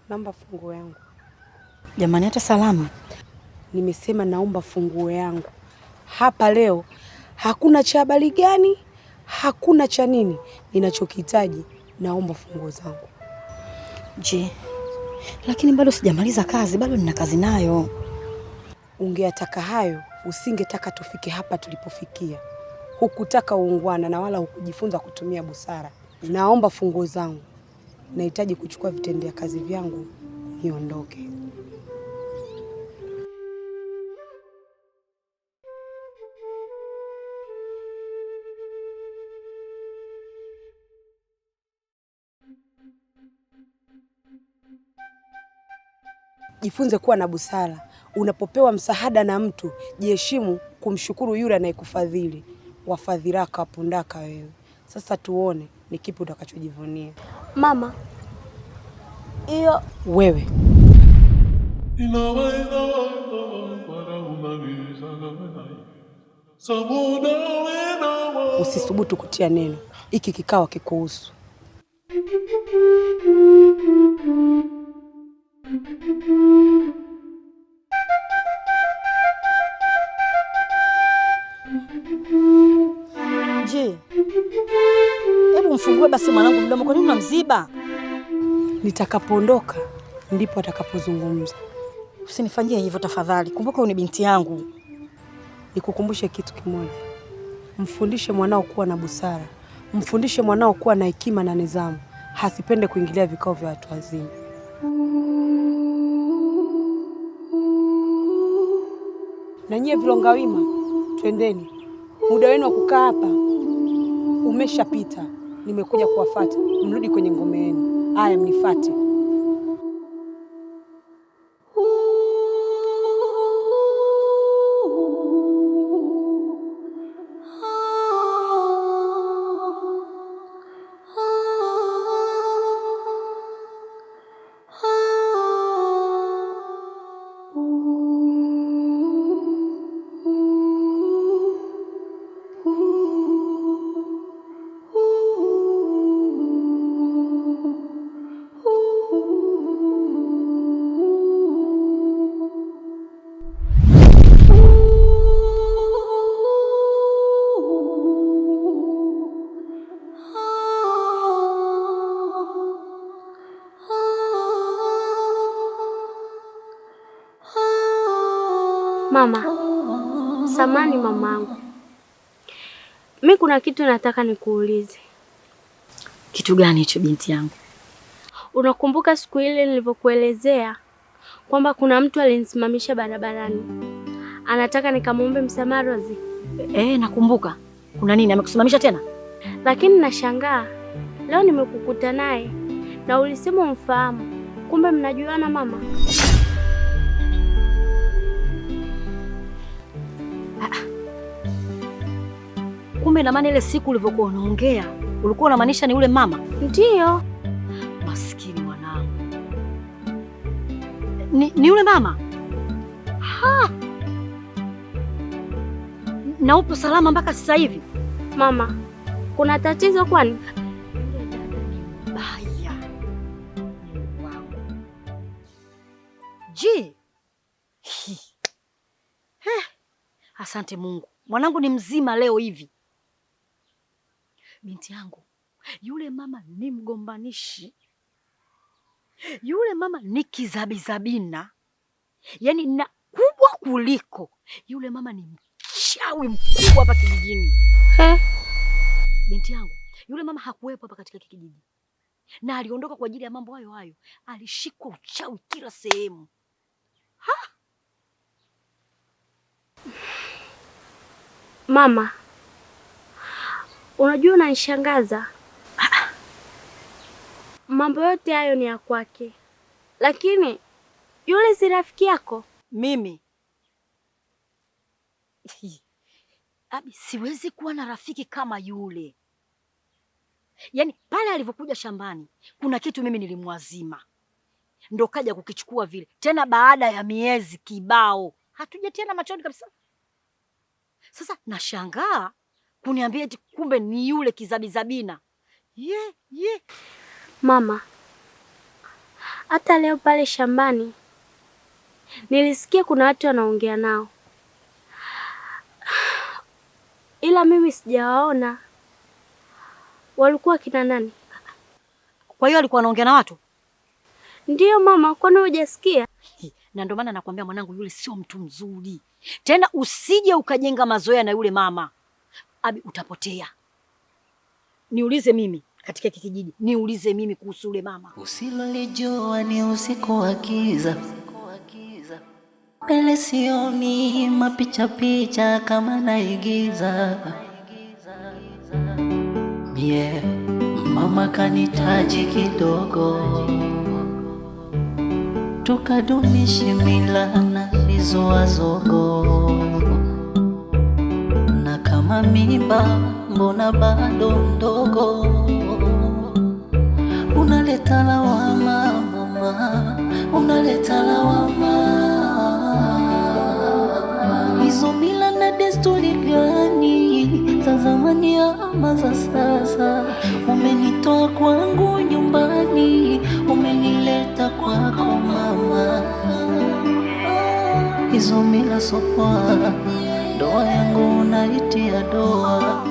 Naomba funguo yangu. Jamani, hata salama. Nimesema naomba funguo yangu. Hapa leo hakuna cha habari gani, hakuna cha nini. Ninachokihitaji naomba funguo zangu. Je, lakini bado sijamaliza kazi, bado nina kazi nayo. Ungeataka hayo, usingetaka tufike hapa tulipofikia. Hukutaka uungwana na wala hukujifunza kutumia busara. Naomba funguo zangu. Nahitaji kuchukua vitendea kazi vyangu niondoke. Jifunze kuwa na busara. Unapopewa msaada na mtu, jiheshimu kumshukuru yule anayekufadhili. Wafadhilaka wapundaka wewe. Sasa tuone ni kipi utakachojivunia. Mama, iyo wewe. Usisubutu kutia neno. Hiki kikao kikuhusu. Je, hebu mfungue basi mwanangu mdomo, kwa nini unamziba? Nitakapoondoka ndipo atakapozungumza. Usinifanyie hivyo tafadhali. Kumbuka wewe ni binti yangu. Nikukumbushe kitu kimoja. Mfundishe mwanao kuwa na busara. Mfundishe mwanao kuwa na hekima na nidhamu. Hasipende kuingilia vikao vya watu wazima. Na nyie vilongawima, twendeni. Muda wenu wa kukaa hapa umeshapita. Nimekuja kuwafuata. Mrudi kwenye ngome yenu. Haya, mnifuate. Mama, samani mamangu. Mimi kuna kitu nataka nikuulize. Kitu gani hicho binti yangu? Unakumbuka siku ile nilivyokuelezea kwamba kuna mtu alinisimamisha barabarani? Anataka nikamwombe msamaha Rozi. Nakumbuka. Kuna nini? Amekusimamisha tena? Lakini nashangaa. Leo nimekukuta naye na ulisema umfahamu. Kumbe mnajuana mama? Kumbe na maana ile siku ulivyokuwa unaongea, ulikuwa unamaanisha ni yule mama? Ndiyo. Maskini mwanangu. Ni yule mama? Ha! Na upo salama mpaka sasa hivi? Mama, kuna tatizo kwani? Yule dada ni mbaya. Wow. Je. Asante Mungu. Mwanangu ni mzima leo hivi. Binti yangu, yule mama ni mgombanishi. Yule mama ni kizabizabina. Yaani na kubwa kuliko. Yule mama ni mchawi mkubwa hapa kijijini. Binti yangu, yule mama hakuwepo hapa katika kijiji. Na aliondoka kwa ajili ya mambo hayo hayo. Alishikwa uchawi kila sehemu. Mama, unajua unanishangaza. Mambo yote hayo ni ya kwake. Lakini yule si rafiki yako? Mimi Abi, siwezi kuwa na rafiki kama yule. Yaani pale alivyokuja shambani, kuna kitu mimi nilimwazima. Ndo kaja kukichukua vile. Tena baada ya miezi kibao. Hatujatiana machoni kabisa. Sasa nashangaa kuniambia eti kumbe ni yule kizabizabina. Mama, hata leo pale shambani nilisikia kuna watu wanaongea nao, ila mimi sijawaona. Walikuwa kina nani? Kwa hiyo alikuwa anaongea na watu? Ndiyo mama, kwani hujasikia? Na ndio maana nakwambia mwanangu, yule sio mtu mzuri. Tena usije ukajenga mazoea na yule mama. Abi, utapotea. Niulize mimi katika kijiji, niulize mimi kuhusu yule mama. Usilolijua ni usiku wa giza, mbele sioni mapicha picha kama naigiza. Mama kanitaji kidogo, tukadumishe mila na vizoazogo, na kama mimba mbona bado ndogo, unaleta lawama mama, unaleta lawama. Hizo mila na desturi gani za zamani ama za sasa? Umenitoa kwangu nyumbani, umenileta kwako mama. Hizo mila sopoa, ndoa yangu unaitia doa.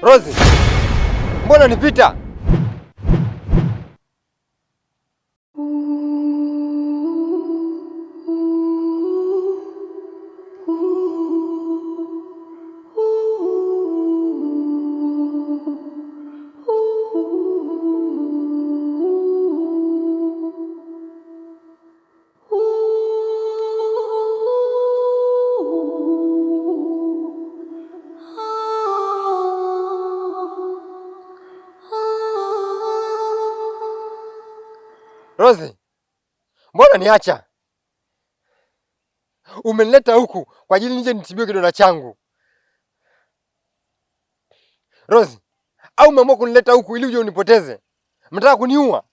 Rozi, mbona nipita? Rozi, mbona niacha? Umenileta huku kwa ajili nije nitibiwe kidonda changu. Rozi, au umeamua kunileta huku ili uje unipoteze? Mnataka kuniua?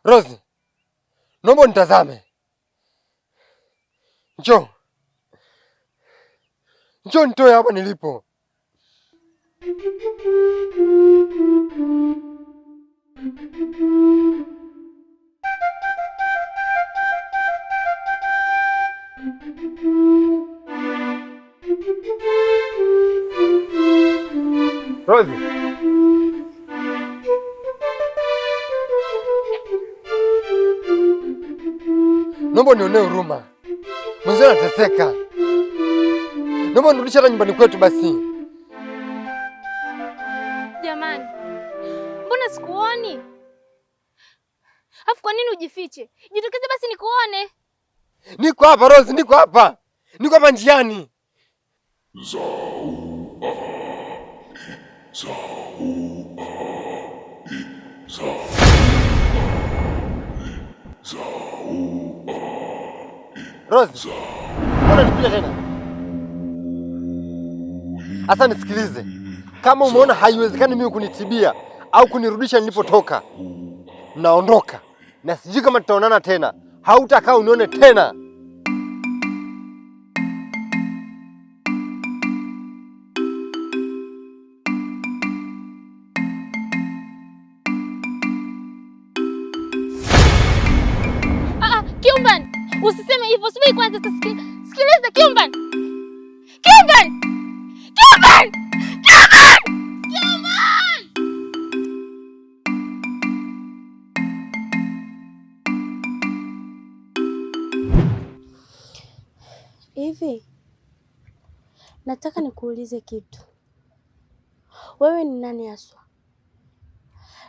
Rozi, naomba nitazame. Njoo. Njoo nitoe hapa nilipo. Rozi. Naomba nionee huruma. Mwenzio anateseka. Naomba nirudishe hata nyumbani kwetu basi. Jamani, mbona sikuoni? Afu kwa nini ujifiche? Jitokeze basi nikuone. Niko hapa Rozi, niko hapa. Niko hapa njiani. Rozi, mbona nipita tena? Asa nisikilize. Kama umeona haiwezekani mimi kunitibia au kunirudisha nilipotoka, naondoka. Na sijui kama tutaonana tena. Hautakaa unione tena. Kiumban! Usiseme hivyo. Subiri kwanza, sikiliza Kiumban. Kiumban! Kiumban! Kiumban! Kiumban! Hivi nataka nikuulize kitu. Wewe ni nani haswa?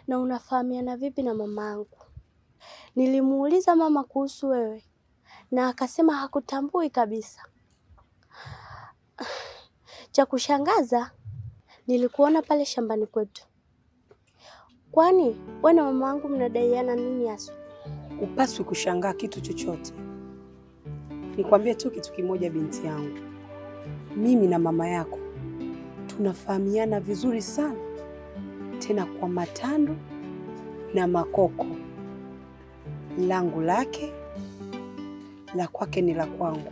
Na unafahamiana vipi na mamangu? Nilimuuliza mama kuhusu wewe na akasema hakutambui kabisa. Cha kushangaza, nilikuona pale shambani kwetu. Kwani wewe na mamangu mnadaiana nini haswa? Upaswi kushangaa kitu chochote. Nikwambie tu kitu kimoja, binti yangu. Mimi na mama yako tunafahamiana vizuri sana, tena kwa matando na makoko. Langu lake, la kwake ni la kwangu.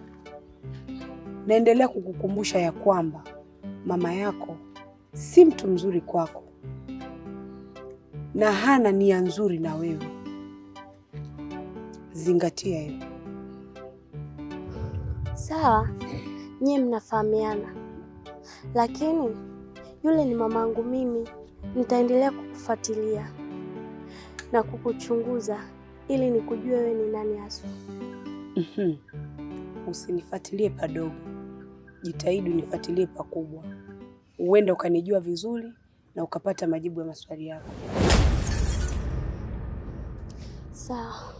Naendelea kukukumbusha ya kwamba mama yako si mtu mzuri kwako na hana nia nzuri na wewe. Zingatia hilo. Sawa, nyie mnafahamiana, lakini yule ni mamangu mimi. Nitaendelea kukufuatilia na kukuchunguza ili nikujue wewe ni nani haswa. Usinifuatilie padogo, jitahidi unifuatilie pakubwa. Uende ukanijua vizuri na ukapata majibu ya maswali yako. Sawa.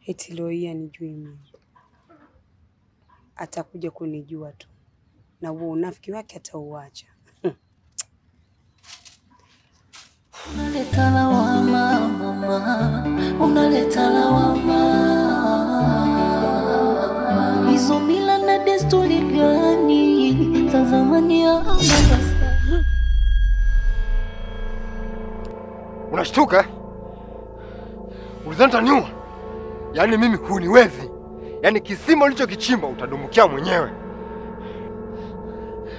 Eti leo hii anijui mimi, atakuja kunijua tu, na huo unafiki wake atauacha. Unaleta lawama mama, unaleta lawama. Hizo mila na desturi gani za zamani ama sasa? Unashtuka? Ulizani taniua? Yaani mimi huniwezi. Yaani kisima ulichokichimba utadumukia mwenyewe.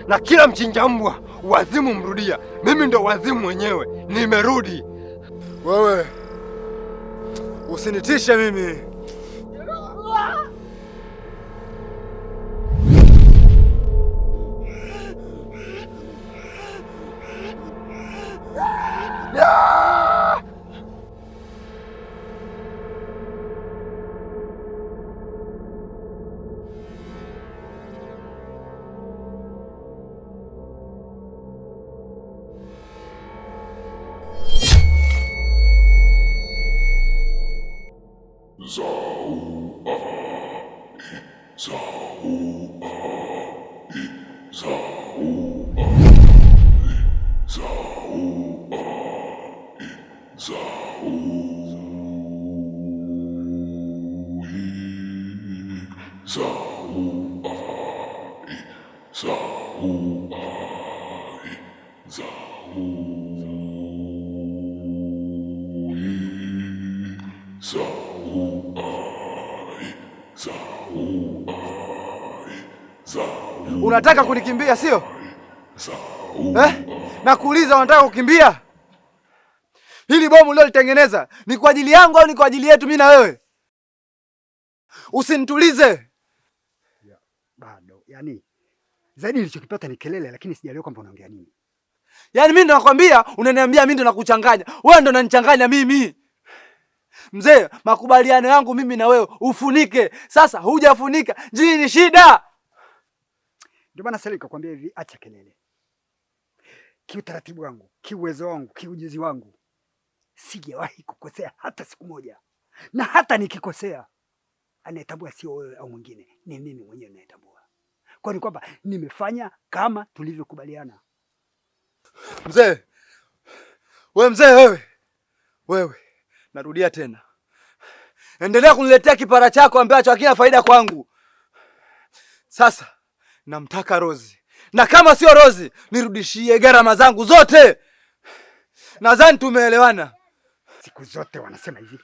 Na kila mchinja mbwa wazimu mrudia. Mimi ndo wazimu mwenyewe. Nimerudi. Wewe usinitishe mimi. Unataka kunikimbia sio? Nakuuliza, unataka kukimbia? Hili bomu leo litengeneza ni kwa ajili yangu au ni kwa ajili yetu mimi na wewe? Usinitulize. Bado, yani zaidi nilichokipata ni kelele, lakini sijaelewa kwamba unaongea nini. Yaani mimi ndo nakwambia, unaniambia mimi ndo nakuchanganya. Wewe ndo unanichanganya mimi. Mzee, makubaliano yangu mimi na wewe ufunike. Sasa hujafunika. Jini ni shida. Ndio maana sasa nikakwambia hivi, acha kelele. Kiutaratibu wangu, kiuwezo wangu, kiujuzi wangu, sijawahi kukosea hata siku moja. Na hata nikikosea, anayetambua sio wewe au mwingine, ni mimi mwenyewe ninayetambua. Kwa ni kwamba nimefanya kama tulivyokubaliana. Mzee. Wewe. Narudia tena. Endelea kuniletea kipara chako ambacho hakina faida kwangu. Sasa namtaka Rozi. Na kama sio Rozi, nirudishie gharama zangu zote. Nadhani tumeelewana. Siku zote wanasema hivi,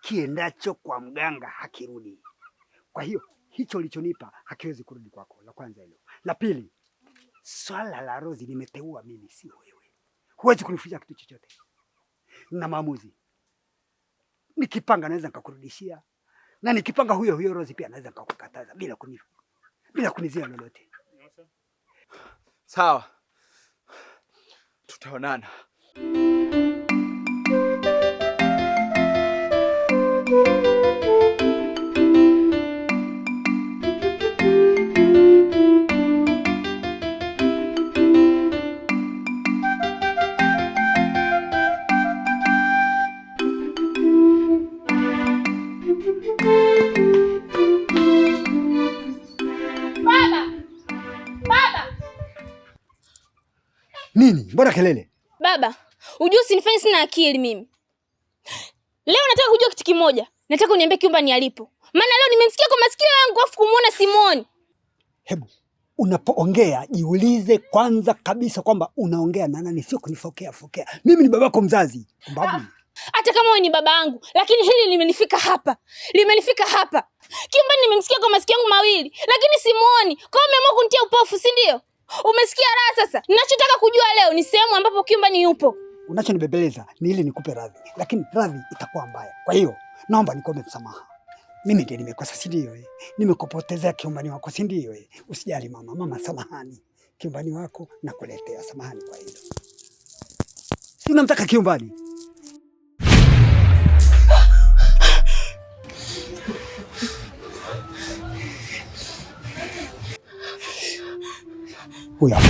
kiendacho kwa mganga hakirudi. Kwa hiyo hicho ulichonipa hakiwezi kurudi kwako. La kwanza hilo. La pili, swala la Rozi nimeteua mimi, sio wewe. Huwezi kunificha kitu chochote. Na maamuzi. Nikipanga naweza nikakurudishia, na nikipanga huyo Rose pia naweza nikakukataza bila kunizia lolote. Sawa, tutaonana. Nini? Mbona kelele? Baba, ujue usinifanye sina akili mimi. Leo nataka kujua kitu kimoja. Nataka uniambie Kiumbani alipo. Maana leo nimemsikia kwa masikio yangu afu kumuona Simoni. Hebu unapoongea jiulize kwanza kabisa kwamba unaongea na nani, sio kunifokea. Mimi ni babako mzazi. Mbabu. Hata kama wewe ni baba yangu, lakini hili limenifika hapa. Kiumbani nimemsikia kwa masikio yangu mawili, lakini Simoni. Kwa hiyo umeamua kunitia upofu, si ndio? Umesikia raha sasa? Ninachotaka kujua leo ni sehemu ambapo Kiumbani yupo. Unachonibebeleza ni ili nikupe radhi, lakini radhi itakuwa mbaya. Kwa hiyo naomba nikuombe msamaha. Mimi ndiye nimekosa, si ndio? Nimekupotezea Kiumbani wako, si ndio? Usijali mama. Mama, samahani. Kiumbani wako nakuletea, samahani kwa hilo. Si unamtaka Kiumbani? Huyo hapa.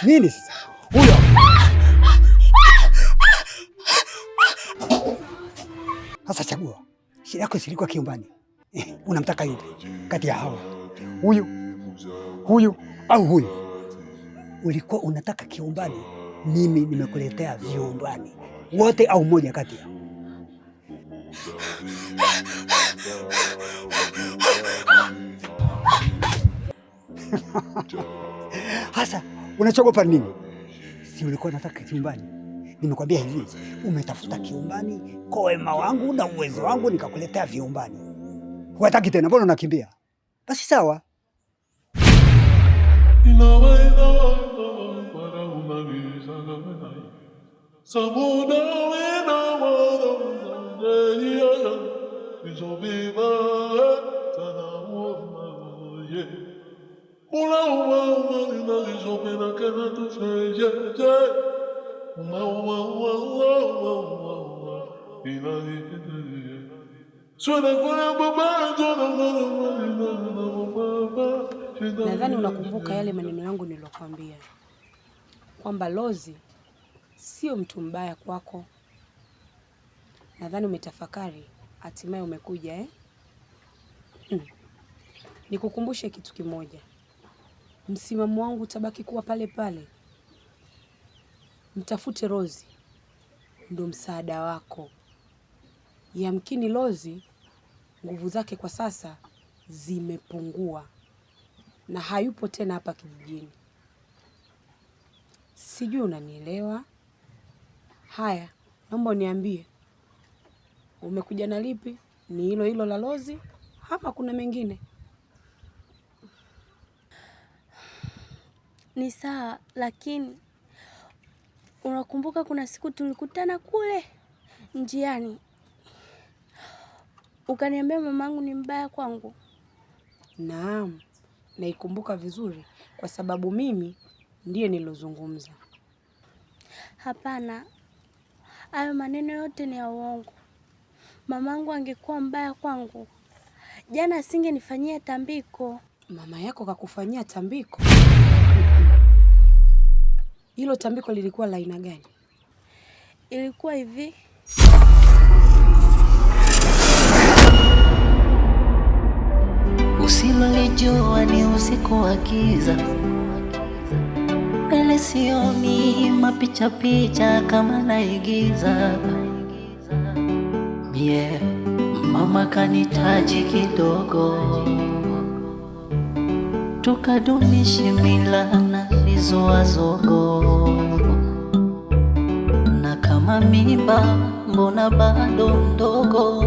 Nini sasa? Huyo. Sasa chagua. Shida yako silikuwa Kiumbani. Unamtaka yupi kati ya hawa? Huyu au huyu? Ulikuwa unataka Kiumbani, mimi nimekuletea Viumbani. Wote au mmoja kati ya. Hasa unachogopa nini? Si ulikuwa unataka Kiumbani? Nimekwambia hivi, umetafuta Kiumbani kwa wema wangu na uwezo wangu, nikakuletea Viumbani. Huataki tena, mbona unakimbia? Basi sawa. Nadhani unakumbuka yale maneno yangu nilokuambia kwamba Lozi sio mtu mbaya kwako. Nadhani umetafakari, hatimaye umekuja Nikukumbushe kitu kimoja. Msimamo wangu utabaki kuwa pale pale. Mtafute Lozi, ndo msaada wako. Yamkini Lozi nguvu zake kwa sasa zimepungua na hayupo tena hapa kijijini. Sijui unanielewa? Haya, naomba uniambie, umekuja na lipi? Ni hilo la Lozi ama kuna mengine? Ni sawa, lakini unakumbuka kuna siku tulikutana kule njiani, ukaniambia mamangu ni mbaya kwangu? Naam, naikumbuka vizuri kwa sababu mimi ndiye nilozungumza. Hapana, hayo maneno yote ni ya uongo. Mamangu angekuwa mbaya kwangu, jana asingenifanyia tambiko. Mama yako kakufanyia tambiko? Hilo tambiko lilikuwa la aina gani? Ilikuwa hivi. Usilolijua ni usiku wa giza, mbele sioni mapicha kama naigiza. Mama kanitaji kidogo, tukadumishe mila na vizoazogo, na kama mimba mbona bado ndogo.